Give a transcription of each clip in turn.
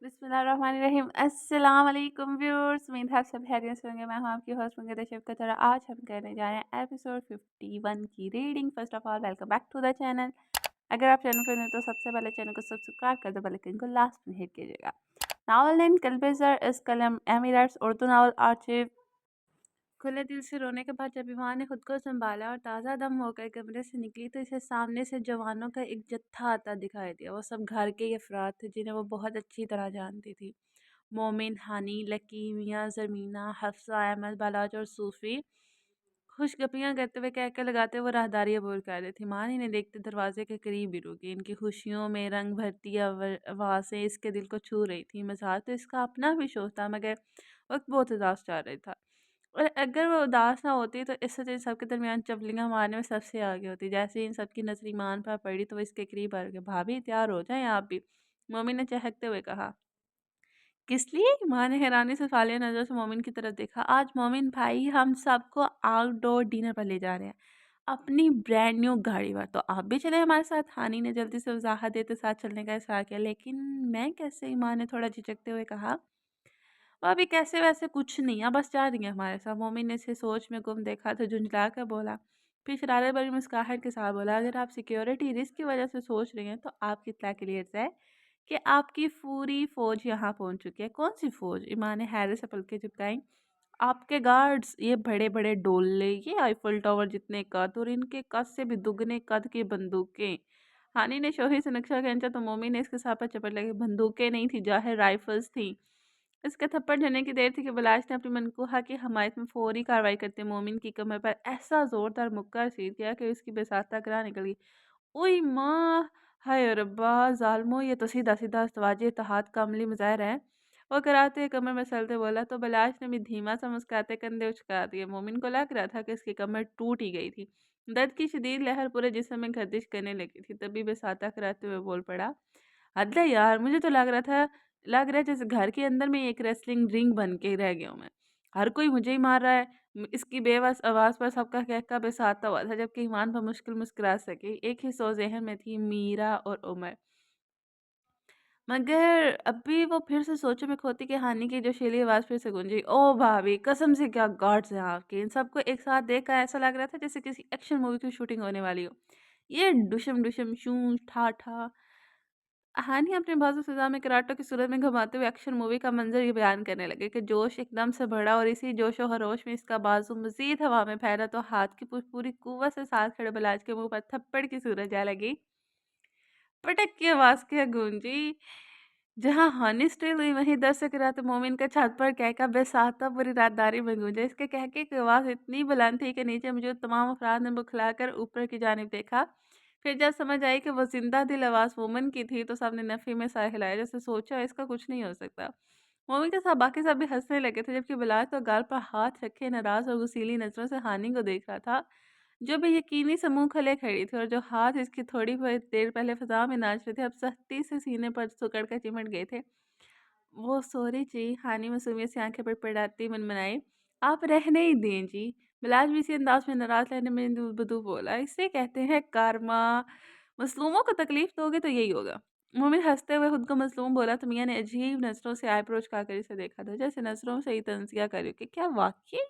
बिस्मिल्लाहिर्रहमानिर्रहीम। अस्सलाम वालेकुम व्यूअर्स, उम्मीद है आप सब खैरियत से होंगे। मैं हूं आपकी होस्ट मुंगेदा शफ़क़त। आज हम करने जा रहे हैं एपिसोड 51 की reading. First of all welcome back to the channel. अगर आप चैनल पर नए तो सबसे पहले चैनल को सब्सक्राइब कर दो, बेल आइकन को लास्ट में हिट कीजिएगा। नावल नेम कल्बेज़र इस कलम एमिरट्स उर्दू नावल आर्चिव। खुले दिल से रोने के बाद जब ईमान ने खुद को संभाला और ताज़ा दम होकर कमरे से निकली तो इसे सामने से जवानों का एक जत्था आता दिखाई दिया। वो सब घर के अफराद थे जिन्हें वो बहुत अच्छी तरह जानती थी। मोमिन, हानी, लकी, मियाँ, ज़मीना, हफ्सा, अहमद, बालाज और सूफ़ी खुशगपियाँ करते हुए कहकर लगाते वो राहदारी अबूर कर रही थी। मानी ने देखते दरवाजे के करीब ही रुकी। इनकी खुशियों में रंग भरती आवाज़ें इसके दिल को छू रही थी। मज़ाक तो इसका अपना भी शौक था, मगर वक्त बहुत उदास चल रही था। और अगर वो उदास ना होती तो इससे तो इन सबके दरमियान चपलियाँ मारने में सबसे आगे होती। जैसे ही इन सबकी नजर ईमान पर पड़ी तो वो इसके करीब आ गए। भाभी तैयार हो जाएं आप भी, मोमिन ने चहकते हुए कहा। किस लिए? माँ ने हैरानी से फालिया नजर से मोमिन की तरफ देखा। आज मोमिन भाई हम सबको आउटडोर डिनर पर ले जा रहे हैं, अपनी ब्रांड न्यू गाड़ी पर। तो आप भी चले हमारे साथ। हानी ने जल्दी से वजाहत देते साथ चलने का इशारा किया। लेकिन मैं कैसे? माँ ने थोड़ा झिझकते हुए कहा। वो अभी कैसे वैसे कुछ नहीं है, बस जा रही है हमारे साथ। मोमिन ने इसे सोच में गुम देखा तो झुंझला कर बोला। फिर शरारत भरी मुस्कुराहट के साथ बोला, अगर आप सिक्योरिटी रिस्क की वजह से सोच रही हैं तो आपकी इत्तला के लिए है कि आपकी पूरी फौज यहाँ पहुंच चुकी है। कौन सी फौज? ईमान ने हैरत से पलकें झपकाई। आपके गार्ड्स, ये बड़े बड़े डोले, ये आईफल टावर जितने कद और इनके कद से भी दुगने कद की बंदूकें। हानी ने शोही से नक्शा खींचा तो मोमी ने इसके साथ पर चपट लगी। बंदूकें नहीं थी, जाहिर राइफल्स थी। इसके थप्पड़ झड़ने की देर थी कि बलाश ने अपनी मनकूहा की हमायत में फौरी कार्रवाई करते मोमिन की कमर पर ऐसा जोरदार मुक्का रसीद किया कि उसकी बेसाख्ता करा निकल गई। ओई माँ! हाय रब्बा! ज़ालिमो, ये तो सीधा सीधा अज़वाजे इत्तेहाद का अमली मुज़ाहिरा है। वो कराहते हुए कमर मसलते बोला तो बलाश ने भी धीमा सा मुस्कुराते कंधे उचका दिए। मोमिन को लग रहा था कि इसकी कमर टूट ही गई थी। दर्द की शदीद लहर पूरे जिस्म में गर्दिश करने लगी थी। तभी बेसाता कराते हुए बोल पड़ा। हद है यार, मुझे तो लग रहा है जैसे घर के अंदर में एक रेसलिंग रिंग बन के रह गया हूँ मैं। हर कोई मुझे ही मार रहा है। इसकी बेबस आवाज़ पर सबका कहका बेसाता हुआ था, जबकि ईमान पर मुश्किल मुस्कुरा सके। एक ही सोच ज़हन में थी, मीरा और उमर। मगर अभी वो फिर से सोचों में खोती कि हानि की जोशीली आवाज़ फिर से गूंजी। ओ भाभी, कसम से क्या गार्ड्स हैं आपके! इन सबको एक साथ देखकर ऐसा लग रहा था जैसे किसी एक्शन मूवी की शूटिंग होने वाली हो। ये डुशम डुशम शू ठा ठा। हानि अपने बाजू सजा में कराटों की सूरत में घुमाते हुए एक्शन मूवी का मंजर ये बयान करने लगे कि जोश एकदम से बढ़ा और इसी जोशो खरोश में इसका बाजू मजीद हवा में फैला तो हाथ की पूरी कुव्वत से साथ खड़े बलाज के मुंह पर थप्पड़ की सूरत जा लगी। पटक की आवाज क्या गूंजी। जहां हानि स्टिल हुई वहीं दर्शक रात मोमिन का छत पर कहका बेसाता पूरी रातदारी में गूंजा। इसके कहके की आवाज इतनी बुलंद थी कि नीचे मौजूद तमाम अफराद ने बुखलाकर ऊपर की जानिब देखा। फिर जब समझ आई कि वो जिंदा दिल आवाज मोमिन की थी तो सबने नफी में सर हिलाया, जैसे सोचा इसका कुछ नहीं हो सकता। मोमिन के साथ बाकी सब भी हंसने लगे थे, जबकि बिलाल तो गाल पर हाथ रखे नाराज और गुस्सीली नजरों से हानि को देख रहा था, जो भी यकीनी से मुंह खले खड़ी थी और जो हाथ इसकी थोड़ी बहुत देर पहले फिजा में नाच रहे थे अब सख्ती से सीने पर सुकड़ कर चिमट गए थे। वो सॉरी जी, हानि मासूमियत से आंखें पड़पड़ाती मनमनाई। आप रहने ही दें जी। बिलाज भी इसी अंदाज में नाराज रहने में बदू बोला, इसे कहते हैं कारमा। मजलूमों को तकलीफ दोगे तो यही होगा। मोमिन हंसते हुए खुद को मजलूम बोला तो मियाँ ने अजीब नजरों से आईब्रोज खाकर इसे देखा था, जैसे नजरों से ही तंजिया करी कि क्या वाकई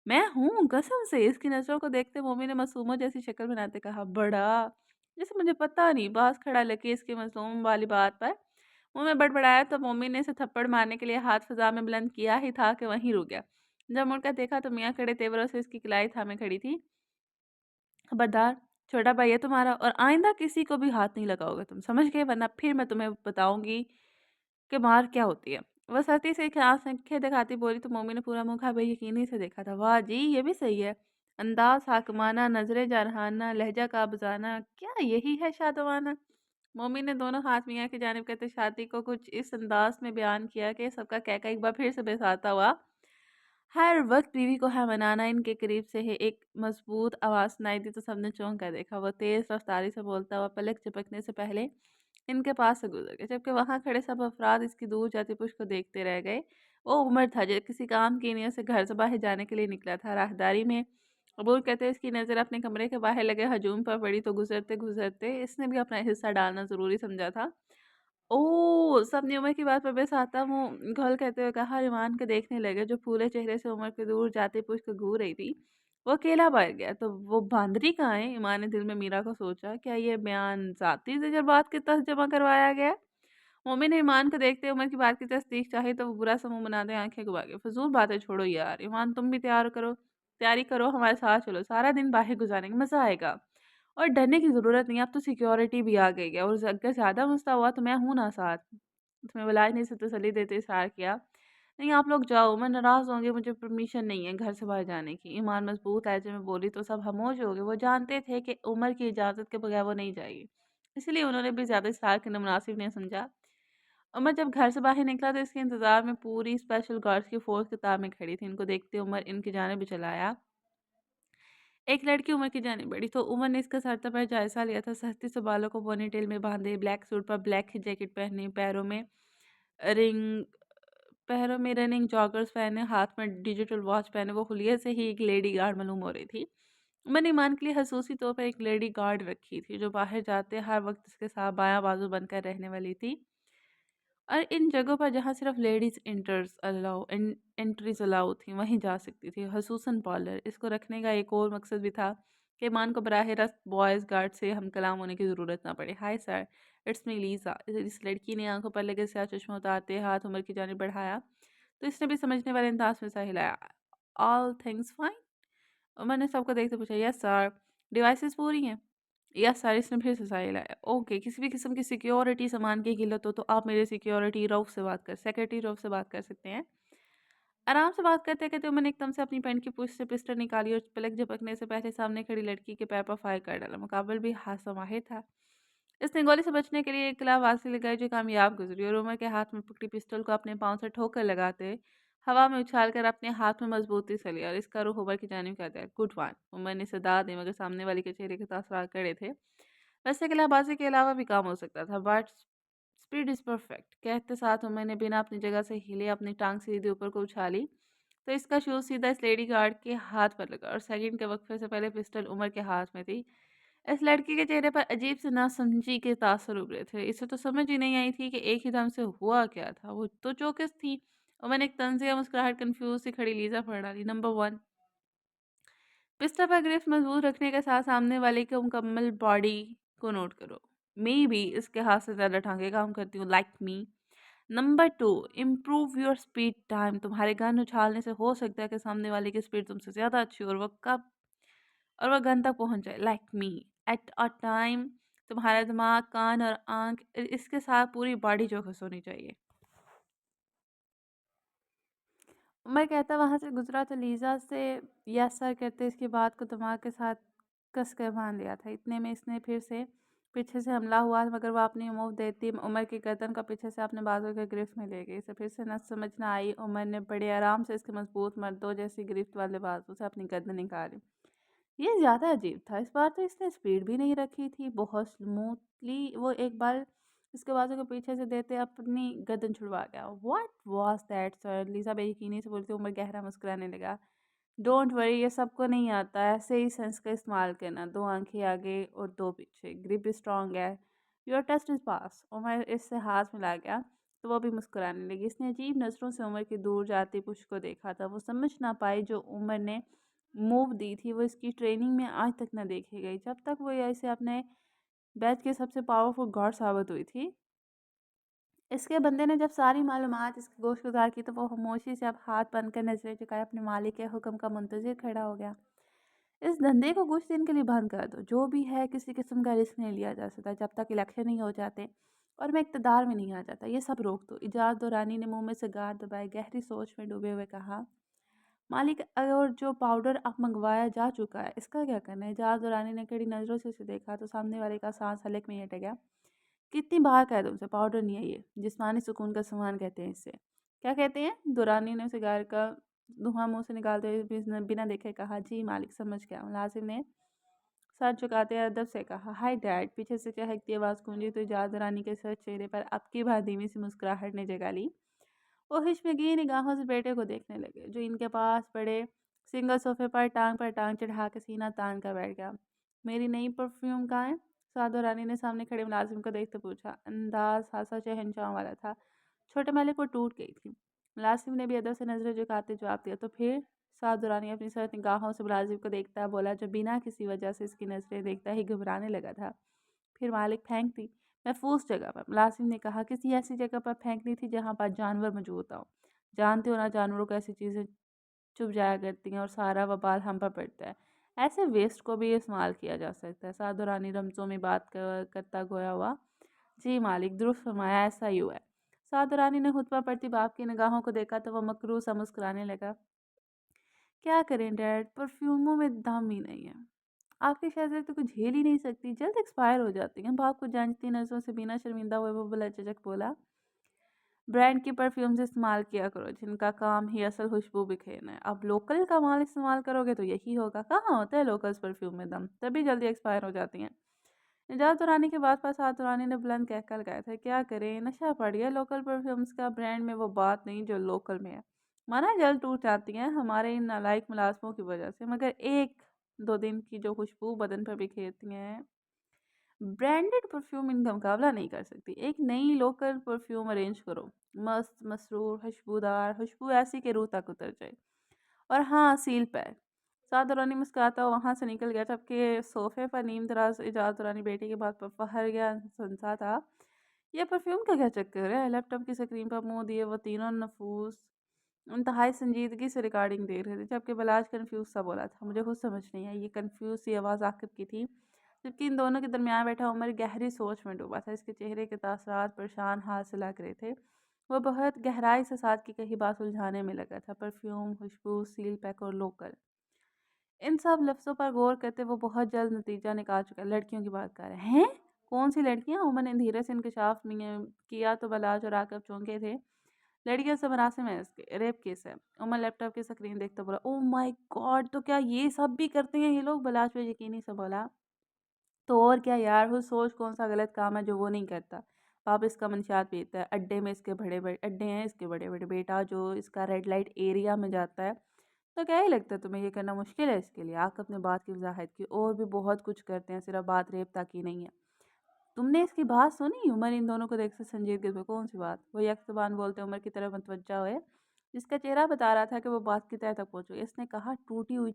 मैं हूँ? कसम से। इसकी नज़रों को देखते मोमी ने मासूमों जैसी शक्ल बनाते कहा, बड़ा जैसे मुझे पता नहीं। बाज खड़ा लगे इसकी मासूम वाली बात पर। मुंह में बड़बड़ाया तो मोमी ने इसे थप्पड़ मारने के लिए हाथ फिजा में बुलंद किया ही था कि वहीं रुक गया। जब मुड़कर देखा तो मियाँ खड़े तेवरों से इसकी कलाई थामे खड़ी थी। खबरदार, छोटा भाई है तुम्हारा, और आइंदा किसी को भी हाथ नहीं लगाओगे तुम, समझ गए? वरना फिर मैं तुम्हें बताऊंगी कि मार क्या होती है। वह सती से खास आंखें दिखाती बोली तो मोमी ने पूरा मुंह खा बेयकीनी से देखा था। वाह जी, ये भी सही है। अंदाज हाकमाना, नजरे जरहाना, लहजा काबजाना, क्या यही है शादवाना? मोमी ने दोनों हाथ मियाँ की जानिब करते शादी को कुछ इस अंदाज में बयान किया कि सबका कहका एक बार फिर से बेसाता हुआ। हर वक्त बीवी को है मनाना। इनके करीब से ही एक मजबूत आवाज़ सुनाई दी तो सबने चौंक कर देखा। वो तेज़ रफ्तारी से बोलता हुआ पलक झपकने से पहले इनके पास से गुजर गया, जबकि वहां खड़े सब अफराद इसकी दूर जाती पुष्प को देखते रह गए। वो उमर था जो किसी काम की नीयत से घर से बाहर जाने के लिए निकला था। राहदारी में अबूर कहते इसकी नज़र अपने कमरे के बाहर लगे हजूम पर पड़ी तो गुजरते गुजरते इसने भी अपना हिस्सा डालना ज़रूरी समझा था। ओह! सबने उमर की बात पर बस आता मुँह घोल कहते हुए कहा, ईमान को देखने लगे जो फूले चेहरे से उमर के दूर जाते पूछ कर घूर रही थी। वो अकेला बैठ गया, तो वो बांदरी कहाँ है? ईमान ने दिल में मीरा को सोचा, क्या ये बयान ज़ाती तजुर्बात के तहत जमा करवाया गया है? मोमिन ने ईमान को देखते उमर की बात की तस्दीक चाही तो वो बुरा सा मुँह बनाते आँखें घुमा के, फ़िज़ूल बातें छोड़ो यार, ईमान तुम भी तैयारी करो हमारे साथ चलो, सारा दिन बाहर गुज़ारेंगे, मज़ा आएगा। और डरने की ज़रूरत नहीं है, अब तो सिक्योरिटी भी आ गई है और अगर ज़्यादा मसला हुआ तो मैं हूँ ना साथ। उसमें विलायत ने इसे तसल्ली देते इशारा किया, नहीं आप लोग जाओ, मैं नाराज़ होंगे, मुझे परमिशन नहीं है घर से बाहर जाने की। ईमान मज़बूत लहजे में बोली तो सब खामोश हो गए, वो जानते थे कि उमर की इजाज़त के बगैर वो नहीं जाएगी। इसलिए उन्होंने भी ज़्यादा इज़हार करना मुनासिब नहीं समझा। उमर जब घर से बाहर निकला तो इसके इंतज़ार में पूरी स्पेशल गार्ड्स की फ़ोर्स कतार में खड़ी थी। इनको देखते उमर इनकी जानिब भी चला आया। एक लड़की उमर की जानिब बढ़ी तो उमर ने इसका सरता पर जायज़ा लिया था। सख्ती से बालों को पोनीटेल में बांधे, ब्लैक सूट पर ब्लैक जैकेट पहनी, रिंग पैरों में रनिंग जॉगर्स पहने, हाथ में डिजिटल वॉच पहने, वो हुलिये से ही एक लेडी गार्ड मालूम हो रही थी। उमर ने ईमान के लिए खसूसी तौर पर एक लेडी गार्ड रखी थी, जो बाहर जाते हर वक्त इसके साथ बायां बाजू बनकर रहने वाली थी। और इन जगहों पर जहाँ सिर्फ लेडीज़ एंट्रीज़ अलाउ थी, वहीं जा सकती थी, ख़ुसूसन पार्लर। इसको रखने का एक और मकसद भी था कि ईमान को बराह रास्त बॉयज़ गार्ड से हम कलाम होने की ज़रूरत ना पड़े। Hi sir, it's me Liza. इस लड़की ने आंखों पर लगे स्याह चश्मा उतारते हाथ उमर की जानिब बढ़ाया, तो इसने भी समझने वाले अंदाज में सर हिलाया। All things fine? उमर ने सबको देखते पूछा, यस सर। डिवाइसेस पूरी हैं? Yes sir. इसने फिर से साहिल आया, ओके। किसी भी किस्म की सिक्योरिटी सामान की किल्लत हो तो आप मेरे सिक्योरिटी रऊफ से बात कर सेक्रेटरी रऊफ से बात कर सकते हैं। आराम से बात करते करते मैंने एकदम से अपनी पैंट की पूंछ से पिस्टल निकाली और पलक झपकने से पहले सामने खड़ी लड़की के पैर पर फायर कर डाला। मुकाबल भी हादसा माहिर था। इसने गोली से बचने के लिए एक कलाबाजी लगाई जो कामयाब गुजरी और उमर के हाथ में पकड़ी पिस्टल को अपने पाँव से ठोकर लगाते हवा में उछाल कर अपने हाथ में मजबूती से लिया और इसका रुख उमर की जानिब कर दिया। Good one. उमर ने सदा दी मगर सामने वाली के चेहरे के तासरात कड़े थे। वैसे कलाबाजी के अलावा भी काम हो सकता था, बट स्पीड इज़ परफेक्ट। कहते साथ उमर ने बिना अपनी जगह से हिले अपनी टांग सीधे ऊपर को उछाली तो इसका शूज सीधा इस लेडी गार्ड के हाथ पर लगा और सेकंड के वक्फे से पहले पिस्टल उमर के हाथ में थी। इस लड़की के चेहरे पर अजीब से नासमझी के तासर उभरे थे। इसे तो समझ ही नहीं आई थी कि एक ही दम से हुआ क्या था। वो तो चौकस थी। उमर ने एक तंज़िया मुस्कुराहट कन्फ्यूज़ सी खड़ी लीज़ा पर डाली। नंबर 1, पिस्टल पर ग्रिप्स मजबूत रखने के साथ सामने वाले की मुकम्मल बॉडी को नोट करो। मे बी इसके हाथ से ज़्यादा टांगे काम करती हूँ, like me. Number 2, improve your speed time. तुम्हारे गन उछालने से हो सकता है कि सामने वाले की स्पीड तुमसे ज़्यादा अच्छी हो और वह गन तक पहुंच जाए, like me. At a time तुम्हारा दिमाग, कान और आंख इसके साथ पूरी बॉडी चौकस होनी चाहिए। मैं कहता वहाँ से गुजरा तो लीज़ा से यस सर कहते इसकी बात को दिमाग के साथ कस कर बांध लिया था। इतने में इसने फिर से पीछे से हमला हुआ मगर वह अपनी मूव देती उमर की गर्दन का पीछे से अपने बाजू के गिरफ्त में ले गई। इसे फिर से न समझ ना आई। उमर ने बड़े आराम से इसके मजबूत मर्दों जैसी गिरफ्त वाले बाजू से अपनी गर्दन निकाली। ये ज़्यादा अजीब था। इस बार तो इसने स्पीड भी नहीं रखी थी। बहुत स्मूथली वो एक बार इसके बाजू के पीछे से देते अपनी गर्दन छुड़वा गया। What was that sir? Liza बेयकीनी से बोलती उमर गहरा मुस्कुराने लगा। डोंट वरी, ये सबको नहीं आता। ऐसे ही सेंस का इस्तेमाल करना। 2 आंखें आगे और 2 पीछे। ग्रिप स्ट्रॉन्ग है। योर टेस्ट इज़ पास। उमर इससे हाथ मिला गया तो वो भी मुस्कुराने लगी। इसने अजीब नज़रों से उमर की दूर जाती पुश को देखा था। वो समझ ना पाई जो उमर ने मूव दी थी वो इसकी ट्रेनिंग में आज तक न देखी गई। जब तक वो ऐसे अपने बैच के सबसे पावरफुल गॉड साबित हुई थी। इसके बंदे ने जब सारी मालूमात इसके गोशगुजार की तो वो खामोशी से अब हाथ बंद कर नजरें झुकाए अपने मालिक के हुक्म का मुंतजिर खड़ा हो गया। इस धंधे को कुछ दिन के लिए बंद कर दो। जो भी है किसी किस्म का रिस्क नहीं लिया जा सकता जब तक इलेक्शन नहीं हो जाते और मैं इक़्तिदार में नहीं आ जाता। ये सब रोक दो। इजाज़ दुरानी ने मुंह में सिगार दबाए गहरी सोच में डूबे हुए कहा, मालिक और जो पाउडर अब मंगवाया जा चुका है इसका क्या करना है? इजाज़ दुरानी ने कड़ी नज़रों से उसे देखा तो सामने वाले का सांस हलक में हट गया। कितनी बार कह दूँ उसे, पाउडर नहीं है ये, जिस्मानी सुकून का सामान कहते हैं इसे। क्या कहते हैं? दुरानी ने सिगार का धुआं मुंह से निकालते हुए बिना देखे कहा, जी मालिक समझ गया। मुलाजिम ने सर झुकाते अदब से कहा, हाय डैड। पीछे से चहकती आवाज़ गूंजी तो इजाज़ दुरानी के सर चेहरे पर अब की बार धीमी सी मुस्कुराहट ने जगह ली। वो हिचकिचाती निगाहों से बेटे को देखने लगे जो इनके पास पड़े सिंगल सोफे पर टांग चढ़ा के सीना तान कर बैठ गया। मेरी नई परफ्यूम कहाँ है? साधु रानी ने सामने खड़े मुलाजिम को देखते पूछा। अंदाज हासा शहंशाह वाला था। छोटे मालिक को टूट गई थी। मुलाजिम ने भी अदब से नजरें झुकाते जवाब दिया। तो फिर? साधु रानी अपनी सख्त निगाहों से मुलाजिम को देखता बोला, जो बिना किसी वजह से इसकी नजरें देखता ही घबराने लगा था। फिर मालिक फेंक दी महफूज जगह पर। मुलाजिम ने कहा, किसी ऐसी जगह पर फेंकनी थी जहाँ पर जानवर मौजूद हो। जानते हो ना, जानवरों को ऐसी चीज़ें चुभ जाया करती हैं और सारा वबाल हम पर पड़ता है। ऐसे वेस्ट को भी इस्तेमाल किया जा सकता है। साधु रानी रमज़ों में बात करता गोया हुआ, जी मालिक, दुरुस्त फरमाया, ऐसा ही हुआ है। साधु रानी ने खुतबा पढ़ती बाप की निगाहों को देखा तो वह मकरूह सा मुस्कुराने लगा। क्या करें डैड, परफ्यूमों में दम ही नहीं है। आपकी शहज़ादी तो कुछ झेल ही नहीं सकती, जल्द एक्सपायर हो जाती हैं। बाप को जांचती नज़रों से बिना शर्मिंदा हुए वो बला चचक बोला, ब्रांड की परफ्यूम्स इस्तेमाल किया करो जिनका काम ही असल खुशबू बिखेरना है। अब लोकल का माल इस्तेमाल करोगे तो यही होगा। कहाँ होता है लोकल्स परफ्यूम में दम, तभी जल्दी एक्सपायर हो जाती हैं। निजात दुरानी के बाद पास हाथ दुरानी ने बुलंद कहकर लगाया था, क्या करें, नशा पड़ गया लोकल परफ्यूम्स का। ब्रांड में वो बात नहीं जो लोकल में है। माना जल्द टूट जाती हैं हमारे इन नालायक मुलाजमों की वजह से, मगर एक दो दिन की जो खुशबू बदन पर बिखेरती हैं, ब्रांडेड परफ्यूम इनका मुकाबला नहीं कर सकती। एक नई लोकल परफ्यूम अरेंज करो, मस्त मसरूर खुशबूदार खुशबू ऐसी कि रूह तक उतर जाए। और हाँ, सील पैक। साथ दौरानी मुस्कुराता हुआ वहाँ से निकल गया, जबकि सोफे पर नीम दराज इजाज़त दौरानी बेटे की बात पर फहर गया सुनसा था। यह परफ्यूम का क्या चक्कर है? लैपटॉप की स्क्रीन पर मुंह दिए वो तीनों नफूस इंतहाई संजीदगी से रिकॉर्डिंग देख रहे थे, जबकि बलाज कंफ्यूज सा बोला था, मुझे खुद समझ नहीं आई। ये कंफ्यूज सी आवाज़ आकिब की थी, जबकि इन दोनों के दरमियान बैठा उमर गहरी सोच में डूबा था। इसके चेहरे के तासरात परेशान हाल से लग रहे थे। वो बहुत गहराई से साथ की कही बात सुलझाने में लगा था। परफ्यूम, खुशबू, सील पैक और लोकल, इन सब लफ्ज़ों पर गौर करते वो बहुत जल्द नतीजा निकाल चुका। लड़कियों की बात कर रहे हैं? कौन सी लड़कियां? उमर ने धीरे से इंकशाफ में किया तो बलाज और आकब चौंके थे। लड़कियों से मरासिम है, इसके रेप केस है। उमर लैपटॉप की स्क्रीन देखते बोला, ओह माय गॉड, तो क्या ये सब भी करते हैं ये लोग? बलाज पे यकीनी से बोला, तो और क्या यार, वो सोच कौन सा गलत काम है जो वो नहीं करता। बाप इसका मंशियात बेचता है, अड्डे में इसके बड़े बड़े अड्डे हैं, इसके बड़े बड़े बेटा जो इसका रेड लाइट एरिया में जाता है। तो क्या ही लगता है तुम्हें ये करना मुश्किल है इसके लिए? आक अपने बात की वजाहत की, और भी बहुत कुछ करते हैं, सिर्फ बात रेप तक ही नहीं है। तुमने इसकी बात सुनी? उमर इन दोनों को देख से संजीदगी में, कौन सी बात? वो यक ज़बान बोलते उमर की तरफ मुतवज्जा हुए, जिसका चेहरा बता रहा था कि वो बात की तह तक पहुंच गई। इसने कहा, टूटी हुई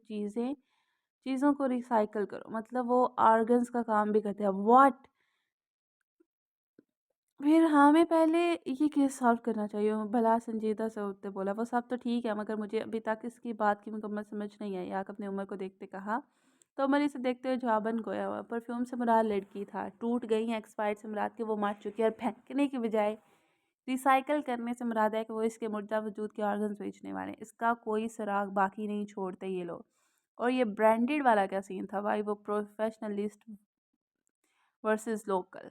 चीज़ों को रिसाइकल करो, मतलब वो आर्गन्स का काम भी करते हैं। व्हाट? फिर हमें पहले ये केस सॉल्व करना चाहिए। भला संजीदा से उठते बोला, वो सब तो ठीक है, मगर मुझे अभी तक इसकी बात की मुकम्मल समझ नहीं आई। याक अपनी उम्र को देखते कहा। तो उमर इसे देखते हुए जवाबन गोया हुआ, परफ्यूम से मुराद लड़की था, टूट गई हैं एक्सपायर्ड से मुराद के वो मर चुकी है, और फेंकने की बजाय रिसाइकल करने से मुराद है कि वो इसके मुर्दा वजूद के ऑर्गन्स बेचने वाले हैं। इसका कोई सुराग बाकी नहीं छोड़ते ये लोग। और ये ब्रांडेड वाला क्या सीन था भाई? वो प्रोफेशनलिस्ट वर्सेस लोकल।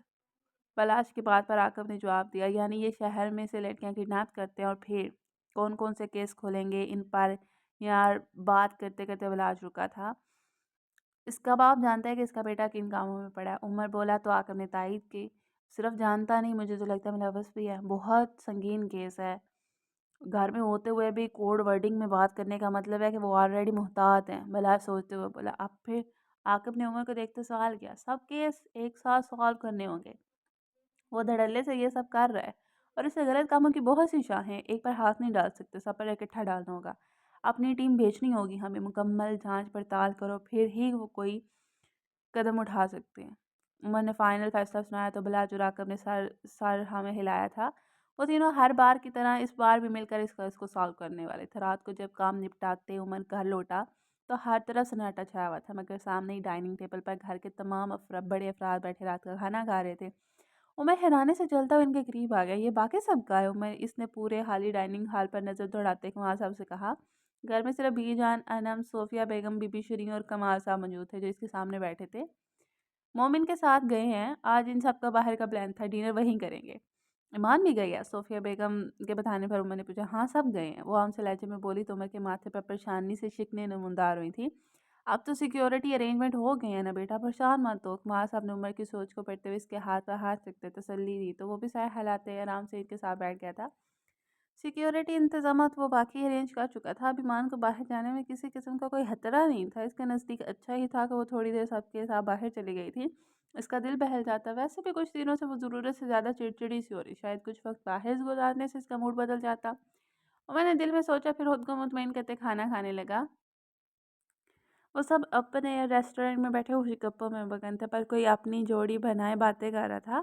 पलाश की बात पर आकब ने जवाब दिया, यानी ये शहर में से लड़कियां किडनैप करते हैं और फिर कौन कौन से केस खोलेंगे इन पर? यार बात करते करते पलाश रुका था। इसका बाप जानता है कि इसका बेटा किन कामों में पड़ा है? उमर बोला तो आकब ने तायद की, सिर्फ जानता नहीं, मुझे तो लगता है मुलव्वस भी है। बहुत संगीन केस है। घर में होते हुए भी कोड वर्डिंग में बात करने का मतलब है कि वो ऑलरेडी मुहतात हैं। बला सोचते हुए बोला, अब फिर? आकब ने उमर को देखते सवाल किया, सब केस एक साथ सॉल्व करने होंगे। वो धड़ल्ले से ये सब कर रहा है, और इसे गलत कामों की बहुत सी शाखें, एक पर हाथ नहीं डाल सकते, सब पर इकट्ठा डालना होगा। अपनी टीम भेजनी होगी हमें, मुकम्मल जांच पड़ताल करो, फिर ही वो कोई कदम उठा सकते हैं। उमर ने फाइनल फैसला सुनाया तो बिलाज और आकब ने सर हमें हिलाया था। वो तीनों हर बार की तरह इस बार भी मिलकर इस केस को सॉल्व करने वाले थे। रात को जब काम निपटाते उमर घर लौटा तो हर तरफ सन्नाटा छाया हुआ था, मगर सामने ही डाइनिंग टेबल पर घर के तमाम बड़े अफराद बैठे रात का खाना खा रहे थे। उमर हैरानी से चलता हुआ इनके करीब आ गया, ये बाकी सब का है? उमर इसने पूरे खाली डाइनिंग हॉल पर नज़र दौड़ाते कमाल साहब से कहा। घर में सिर्फ बीजान, अनम, सोफिया बेगम, बीबी शरीन और कमाल साहब मौजूद थे, जो इसके सामने बैठे थे। मोमिन के साथ गए हैं, आज इन सब का बाहर का प्लान था, डिनर वहीं करेंगे। ईमान भी गई है? सोफिया बेगम के बताने पर उमर ने पूछा। हाँ, सब गए हैं, वो आम से लहजे में बोली तो उमर के माथे पर परेशानी से शिकने नमूदार हुई थी। अब तो सिक्योरिटी अरेंजमेंट हो गए हैं ना बेटा, परेशान मत हो। कुमार साहब ने उमर की सोच को पढ़ते हुए इसके हाथ पर हाथ रखते तसल्ली दी, तो वो भी सर हिलाते आराम से इनके साथ बैठ गया था। सिक्योरिटी इंतजामात वो बाकी अरेंज कर चुका था। अभिमान को बाहर जाने में किसी किस्म का कोई खतरा नहीं था। इसके नज़दीक अच्छा ही था कि वो थोड़ी देर सबके साथ बाहर चली गई थी। اس کا دل بہل جاتا۔ ویسے بھی کچھ دنوں سے وہ ضرورت سے زیادہ چڑچڑی سی ہو رہی، شاید کچھ وقت باہر گزارنے سے اس کا موڈ بدل جاتا۔ اور میں نے دل میں سوچا، پھر خود کو مطمئن کرتے کھانا کھانے لگا۔ وہ سب اپنے ریسٹورینٹ میں بیٹھے خوشی گپوں میں مگن تھے، پر کوئی اپنی جوڑی بنائے باتیں کر رہا تھا۔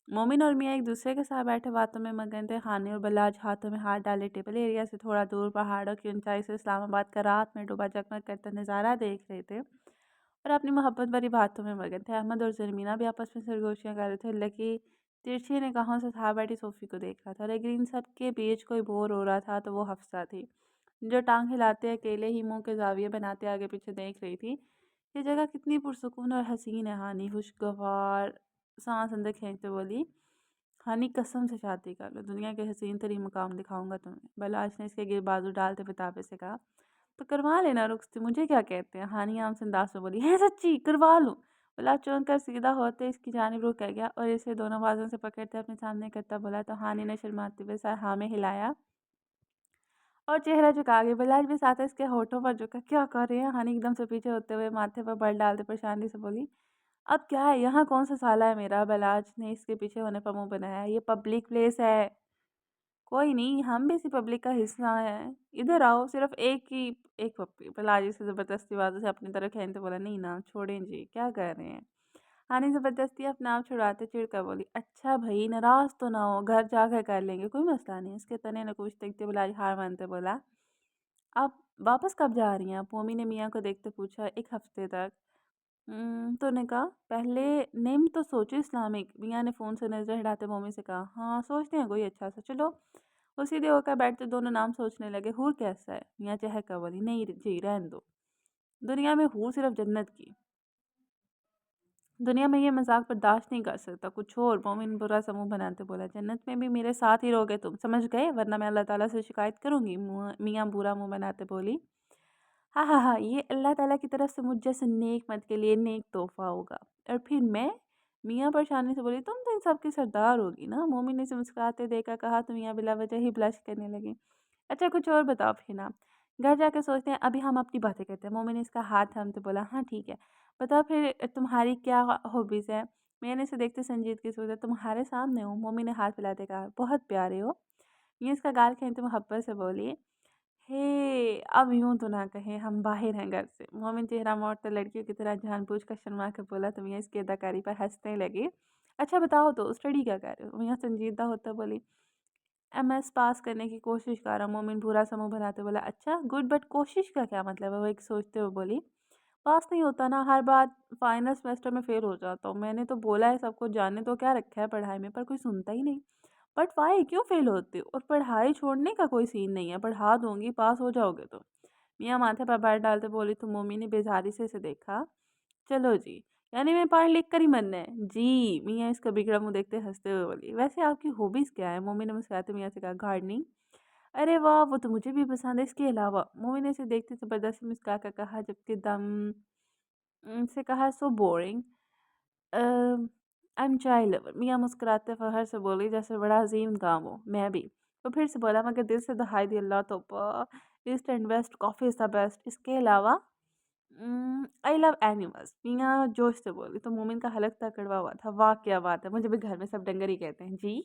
مومن اور میاں ایک دوسرے کے ساتھ بیٹھے باتوں میں مگن تھے۔ خانے اور بلاج ہاتھوں میں ہاتھ ڈالے ٹیبل ایریا سے تھوڑا دور پہاڑوں کی اونچائی سے اسلام آباد کا رات میں ڈوبا جگمگ کرتا نظارہ دیکھ رہے تھے اور اپنی محبت بھری باتوں میں مگن تھے۔ احمد اور زرمینہ بھی آپس میں سرگوشیاں کر رہے تھے۔ لکی ترچھی نگاہوں سے تھا بیٹھی صوفی کو دیکھ رہا تھا، لیکن ان سب کے بیچ کوئی بور ہو رہا تھا تو وہ حفصہ تھی، جو ٹانگ ہلاتے اکیلے ہی منہ کے زاویے بناتے آگے پیچھے دیکھ رہی تھی۔ یہ جگہ کتنی پرسکون اور حسین ہے ہانی، خوشگوار سانس اندر کھینچتے بولی۔ ہانی قسم سے شادی کر لو، دنیا کے حسین ترین مقام دکھاؤں گا تمہیں، بلاش نے اس کے گر بازو ڈالتے بتابے سے کہا۔ تو کروا لینا رخصتی، مجھے کیا کہتے ہیں؟ ہانی عام سے انداز میں بولی۔ ہے سچی کروا لوں؟ بلاش چونک کر سیدھا ہوتے اس کی جانب رک گیا اور اسے دونوں بازوں سے پکڑتے اپنے سامنے کرتا بولا، تو ہانی نے شرماتے ہوئے سر ہاں میں ہلایا اور چہرہ جھکا گیا۔ بلاش بھی ساتھ اس کے ہونٹوں پر جھکا۔ کیا کر رہے ہیں؟ ہانی ایک دم سے پیچھے ہوتے ہوئے ماتھے پر بل ڈالتے پریشانی سے بولی۔ اب کیا ہے، یہاں کون سا سالہ ہے میرا؟ بلاج نے اس کے پیچھے ہونے پر منہ بنایا۔ یہ پبلک پلیس ہے، کوئی نہیں، ہم بھی اسی پبلک کا حصہ ہیں، ادھر آؤ، صرف ایک پپی۔ بلاج سے زبردستی بازو سے اپنی طرف کھینچتے بولا، نہیں نا چھوڑیں جی، کیا کر رہے ہیں؟ ہانی زبردستی اپنا آپ چھڑاتے چڑ کر بولی، اچھا بھائی ناراض تو نہ ہو، گھر جا کر لیں گے، کوئی مسئلہ نہیں۔ اس کے تنے نے کچھ دیکھتے بلاج ہار مانتے بولا، آپ واپس کب جا رہی ہیں؟ مومی نے میاں کو دیکھتے پوچھا۔ ایک ہفتے تک۔ تو نے کہا پہلے نیم تو سوچو اسلامک۔ میاں نے فون سے نظر ہٹاتے مومی سے کہا، ہاں سوچتے ہیں کوئی اچھا سا، چلو۔ وہ سیدھے ہو کر بیٹھتے دونوں نام سوچنے لگے۔ حور کیسا ہے؟ میاں چہک کر بولی، نہیں جی رہن دو، دنیا میں حور صرف جنت کی، دنیا میں یہ مذاق برداشت نہیں کر سکتا کچھ اور۔ مومن برا سا منہ بناتے بولا، جنت میں بھی میرے ساتھ ہی رہو گے تم، سمجھ گئے، ورنہ میں اللہ تعالیٰ سے شکایت کروں گی۔ میاں برا منہ بناتے بولی، ہاں ہاں ہاں، یہ اللہ تعالیٰ کی طرف سے مجھ جیسے نیک مت کے لیے نیک تحفہ ہوگا، اور پھر میں؟ میاں پریشانی سے بولی، تم تو ان سب کی سردار ہوگی نا۔ مومن نے اسے مسکراتے دیکھا کہا تو میاں بلا وجہ ہی بلش کرنے لگے۔ اچھا کچھ اور بتاؤ پھر نا، گھر جا کے سوچتے ہیں، ابھی ہم اپنی باتیں کرتے ہیں۔ مومن نے اس کا ہاتھ تھامتے بولا، ہاں ٹھیک ہے، بتاؤ پھر تمہاری کیا ہابیز ہے؟ میاں نے اسے دیکھتے سنجیدگی سے سوچا، تمہارے سامنے ہوں؟ مومن نے ہاتھ پھیلاتے کہا، بہت پیارے ہو۔ میاں اس کا گال کھینچتے محبت سے بولی، ہے اب یوں تو نہ کہیں، ہم باہر ہیں گھر سے۔ مومن چہرہ موڑتے لڑکیوں کی طرح جان بوجھ کر شرما کے بولا، تو میاں اس کی اداکاری پر ہنسنے لگی۔ اچھا بتاؤ تو اسٹڈی کیا کر رہے ہو؟ میاں سنجیدہ ہوتا بولی، ایم ایس پاس کرنے کی کوشش کر رہا۔ مومن برا سا منہ بناتے بولا، اچھا گڈ، بٹ کوشش کا کیا مطلب ہے؟ وہ ایک سوچتے ہوئے بولی، پاس نہیں ہوتا نا، ہر بار فائنل سمیسٹر میں فیل ہو جاتا ہوں۔ میں نے تو بولا ہے سب کو، جانے تو کیا رکھا ہے پڑھائی میں، پر کوئی سنتا ہی نہیں۔ بٹ وائی، کیوں فیل ہوتے ہو؟ اور پڑھائی چھوڑنے کا کوئی سین نہیں ہے، پڑھا دوں گی، پاس ہو جاؤ گے تو۔ میاں ماتھے پر بیر ڈالتے بولی، تو مومی نے بیزاری سے اسے دیکھا۔ چلو جی، یعنی میں پڑھ لکھ کر ہی مرنا ہے جی؟ میاں اس کا بگڑا منہ دیکھتے ہنستے ہوئے بولی، ویسے آپ کی ہابیز کیا ہے؟ مومی نے مسکراتے میاں سے کہا، گارڈننگ۔ ارے واہ، وہ تو مجھے بھی پسند ہے، اس کے علاوہ؟ مومی نے اسے دیکھتے زبردستی مسکرا کر کہا، جبکہ دم سے کہا، سو بورنگ، ایم چائے لور۔ میاں مسکراتے فخر سے بولی، جیسے بڑا عظیم کام ہو۔ میں بھی۔ وہ پھر سے بولا، مگر دل سے دہائی دی، اللہ توبہ، east and west coffee is the best. اس کے علاوہ آئی لو اینیملز۔ میاں جوش سے بولی، تو مومن کا حلق تک کڑوا ہوا تھا۔ واہ کیا بات ہے، مجھے بھی گھر میں سب ڈنگر ہی کہتے ہیں جی؟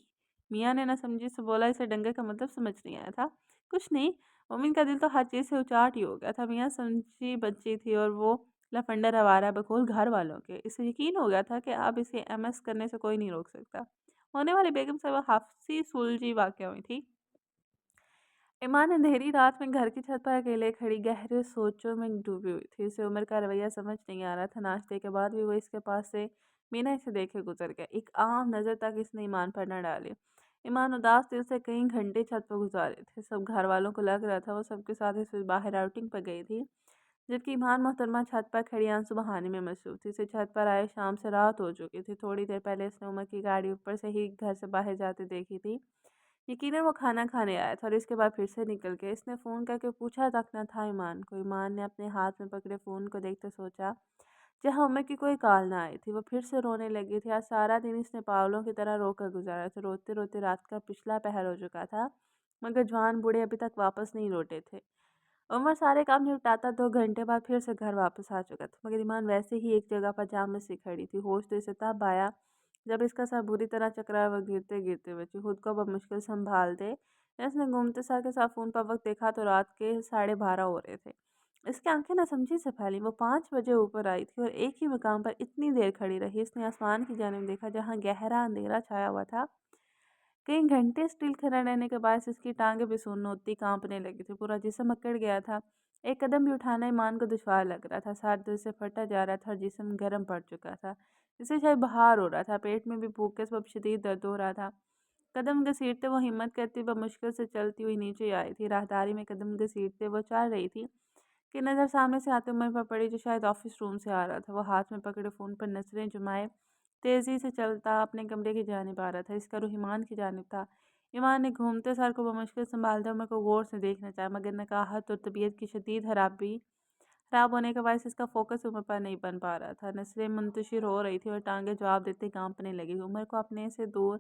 میاں نے نہ سمجھی سے بولا، اسے ڈنگر کا مطلب سمجھ نہیں آیا تھا۔ کچھ نہیں۔ مومن کا دل تو ہر چیز سے اچاٹ ہی ہو گیا تھا۔ میاں سمجھی بچی تھی اور وہ لفنڈر آوارہ بقول گھر والوں کے۔ اسے یقین ہو گیا تھا کہ اب اسے ایم ایس کرنے سے کوئی نہیں روک سکتا۔ ہونے والی بیگم سے وہ حفصی سلجھی واقع ہوئی تھی۔ ایمان اندھیری رات میں گھر کی چھت پر اکیلے کھڑی گہرے سوچوں میں ڈوبی ہوئی تھی۔ اسے عمر کا رویہ سمجھ نہیں آ رہا تھا۔ ناشتے کے بعد بھی وہ اس کے پاس سے مینا اسے دیکھے گزر گیا۔ ایک عام نظر تک اس نے ایمان پر نہ ڈالی۔ ایمان اداس دل سے کئی گھنٹے چھت پر گزارے تھے۔ سب گھر والوں کو لگ رہا تھا وہ سب کے ساتھ اس وقت باہر آؤٹنگ پر گئی تھی، جبکہ ایمان محترمہ چھت پر کھڑی آنسو بہانے میں مصروف تھی۔ اسے چھت پر آئے شام سے رات ہو چکی تھی۔ تھوڑی دیر پہلے اس نے عمر کی گاڑی اوپر سے ہی گھر سے باہر جاتے دیکھی تھی۔ یقیناً وہ کھانا کھانے آیا تھا اور اس کے بعد پھر سے نکل گیا۔ اس نے فون کر کے پوچھا تک نہ تھا ایمان کو۔ ایمان نے اپنے ہاتھ میں پکڑے فون کو دیکھتے سوچا، جہاں عمر کی کوئی کال نہ آئی تھی۔ وہ پھر سے رونے لگی تھی۔ آج سارا دن اس نے پاگلوں کی طرح رو کر گزارا تھا۔ روتے روتے رات کا پچھلا پہر ہو چکا تھا، مگر جوان بوڑھے ابھی تک واپس نہیں لوٹے تھے۔ عمر سارے کام نپٹاتا 2 گھنٹے بعد پھر سے گھر واپس آ چکا تھا، مگر ایمان ویسے ہی ایک جگہ پر جام میں سی کھڑی تھی۔ ہوش تو اسے تب آیا جب اس کا سر بری طرح چکرایا وہ گرتے گرتے بچی، خود کو بمشکل سنبھالتے اس نے گھومتے سر کے ساتھ فون پر وقت دیکھا تو رات کے 12:30 ہو رہے تھے۔ اس کی آنکھیں نہ سمجھی سے پھیلی، وہ 5 بجے اوپر آئی تھی اور ایک ہی مقام پر اتنی دیر کھڑی رہی۔ اس نے آسمان کی جانب دیکھا جہاں گہرا اندھیرا چھایا ہوا تھا۔ کئی گھنٹے اسٹیل کھڑا رہنے کے باعث اس کی ٹانگیں بھی سنوتی کانپنے لگی تھی، پورا جسم اکڑ گیا تھا۔ ایک قدم بھی اٹھانا ایمان کو دشوار لگ رہا تھا، سر دل سے پھٹا جا رہا تھا اور جسم گرم پڑ چکا تھا، اسے شاید بخار ہو رہا تھا، پیٹ میں بھی بھوک کے سبب شدید درد ہو رہا تھا۔ قدم گھسیٹتے وہ ہمت کرتی بمشکل سے چلتی ہوئی نیچے آئی تھی۔ راہداری میں قدم گھسیٹتے وہ چل رہی تھی کہ نظر سامنے سے آتے عمر پر پڑی جو شاید آفس روم سے آ رہا تھا۔ وہ ہاتھ میں پکڑے فون پر نظریں جمائے تیزی سے چلتا اپنے کمرے کی جانب آ رہا تھا، اس کا رخ ایمان کی جانب تھا۔ ایمان نے گھومتے سر کو بمشکل سنبھالتے عمر کو غور سے دیکھنا چاہا، مگر نکاہت اور طبیعت کی شدید خراب ہونے کے باعث اس کا فوکس عمر پر نہیں بن پا رہا تھا۔ نسلیں منتشر ہو رہی تھی اور ٹانگیں جواب دیتے کانپنے لگی۔ عمر کو اپنے سے دور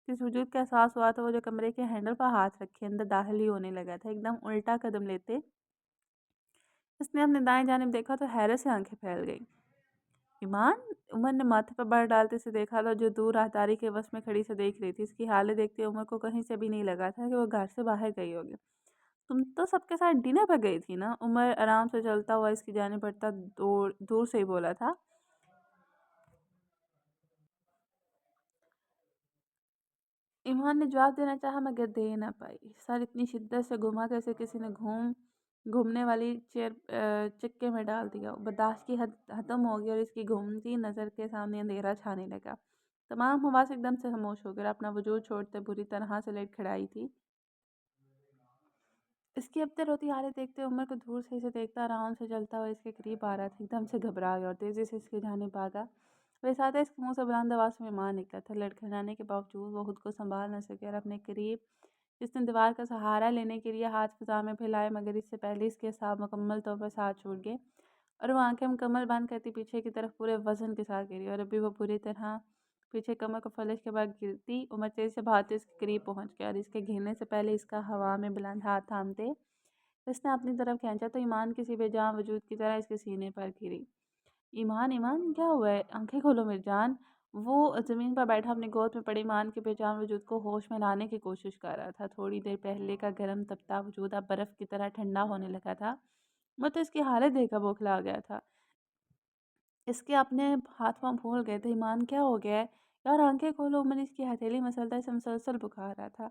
کس وجود کا احساس ہوا تو وہ جو کمرے کے ہینڈل پر ہاتھ رکھے اندر داخل ہی ہونے لگا تھا۔ ایک دم الٹا قدم لیتے اس نے اپنے دائیں جانب دیکھا تو حیرت سے آنکھیں پھیل گئیں۔ ایمان! عمر نے ماتھے پر بر ڈالتے سے دیکھا تو جو دور راہداری کے وسط میں کھڑی سے دیکھ رہی تھی۔ اس کی حالت دیکھتے عمر کو کہیں سے بھی نہیں لگا تھا کہ وہ گھر سے باہر گئی ہوگی۔ تم تو سب کے ساتھ ڈنر پر گئی تھی نا؟ عمر آرام سے چلتا ہوا اس کی جانب بڑھتا دور سے ہی بولا تھا۔ ایمان نے جواب دینا چاہا مگر دے نہ پائی، سر اتنی شدت سے گھما کہ اسے کسی نے گھومنے والی چکے میں ڈال دیا۔ برداشت کی حد ختم ہو گئی اور اس کی گھومتی نظر کے سامنے اندھیرا چھانے لگا۔ تمام حواس ایک دم سے خاموش ہو گئے، اپنا وجود چھوڑتے بری طرح سے لیٹ کھڑائی تھی۔ اس کی ابتر ہوتی حالت دیکھتے عمر کو دور سے اسے دیکھتا آرام سے چلتا ہوا اس کے قریب آ رہا تھا، ایک دم سے گھبرا گیا اور تیزی سے اس کی جانب بھاگا۔ ویسے اس کے منہ سے بلند آواز میں ایمان نکلا تھا، لڑکھڑانے کے باوجود وہ خود کو سنبھال نہ سکے اور اپنے قریب اس نے دیوار کا سہارا لینے کے لیے ہاتھ فضا میں پھیلائے، مگر اس سے پہلے اس کے اعصاب مکمل طور پر ساتھ چھوڑ گئے اور وہ آنکھیں مکمل بند کرتی پیچھے کی طرف پورے وزن کے ساتھ گری اور ابھی وہ پوری طرح پیچھے کمر کو فلش کے بعد گرتی عمر تیزی سے بھاگتے اس کے قریب پہنچ گیا اور اس کے گرنے سے پہلے اس کا ہوا میں بلند ہاتھ تھامتے اس نے اپنی طرف کھینچا تو ایمان کسی بے جان وجود کی طرح اس کے سینے پر گری۔ ایمان! ایمان کیا ہوا ہے؟ آنکھیں کھولو میری جان۔ وہ زمین پر بیٹھا اپنی گود میں پڑی ایمان کے بے جان وجود کو ہوش میں لانے کی کوشش کر رہا تھا۔ تھوڑی دیر پہلے کا گرم تپتا وجود اب برف کی طرح ٹھنڈا ہونے لگا تھا۔ میں تو اس کی حالت دیکھ کر بوکھلا گیا تھا، اس کے اپنے ہاتھ پاؤں پھول گئے تھے۔ ایمان کیا ہو گیا ہے یار؟ آنکھیں کھولو۔ عمر اس کی ہتھیلی مسلتا اسے مسلسل بخار رہا تھا۔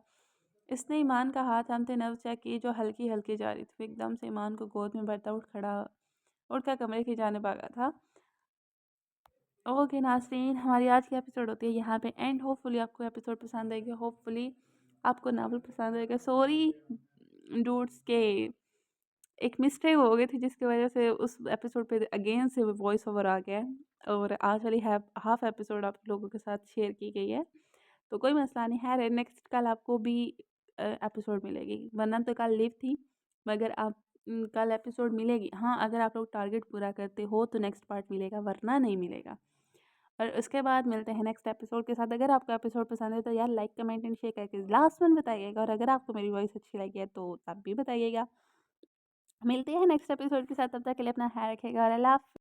اس نے ایمان کا ہاتھ تھامتے نبض چیک کی جو ہلکی ہلکی جاری تھی۔ ایک دم سے ایمان کو گود میں بھرتا اٹھ کر کمرے کی جانب آگا تھا۔ اوکے ناظرین، ہماری آج کی ایپیسوڈ ہوتی ہے یہاں پہ اینڈ۔ ہوپ فلی آپ کو ایپیسوڈ پسند آئے گا، ہوپ فلی آپ کو ناول پسند آئے گا۔ سوری ڈوڈس کے ایک مسٹیک ہو گئی تھی جس کی وجہ سے اس ایپیسوڈ پہ اگین سے وائس اوور آ گیا ہے اور آج والی ہاف ایپیسوڈ آپ لوگوں کے ساتھ شیئر کی گئی ہے، تو کوئی مسئلہ نہیں ہے۔ نیکسٹ کل آپ کو بھی ایپیسوڈ ملے گی، ورنہ تو کل لیو تھی مگر آپ کل ایپیسوڈ ملے گی۔ ہاں اگر آپ لوگ ٹارگٹ پورا کرتے ہو تو نیکسٹ پارٹ ملے گا، ورنہ نہیں ملے گا۔ اور اس کے بعد ملتے ہیں نیکسٹ ایپیسوڈ کے ساتھ۔ اگر آپ کو ایپیسوڈ پسند ہے تو یار لائک کمنٹ اینڈ شیئر کر کے لاسٹ ون بتائیے گا، اور اگر آپ کو میری وائس اچھی لگی ہے تو تب بھی بتائیے گا۔ ملتے ہیں نیکسٹ ایپیسوڈ کے ساتھ، تب تک کے لیے اپنا خیال رکھیے گا اور اللہ حافظ۔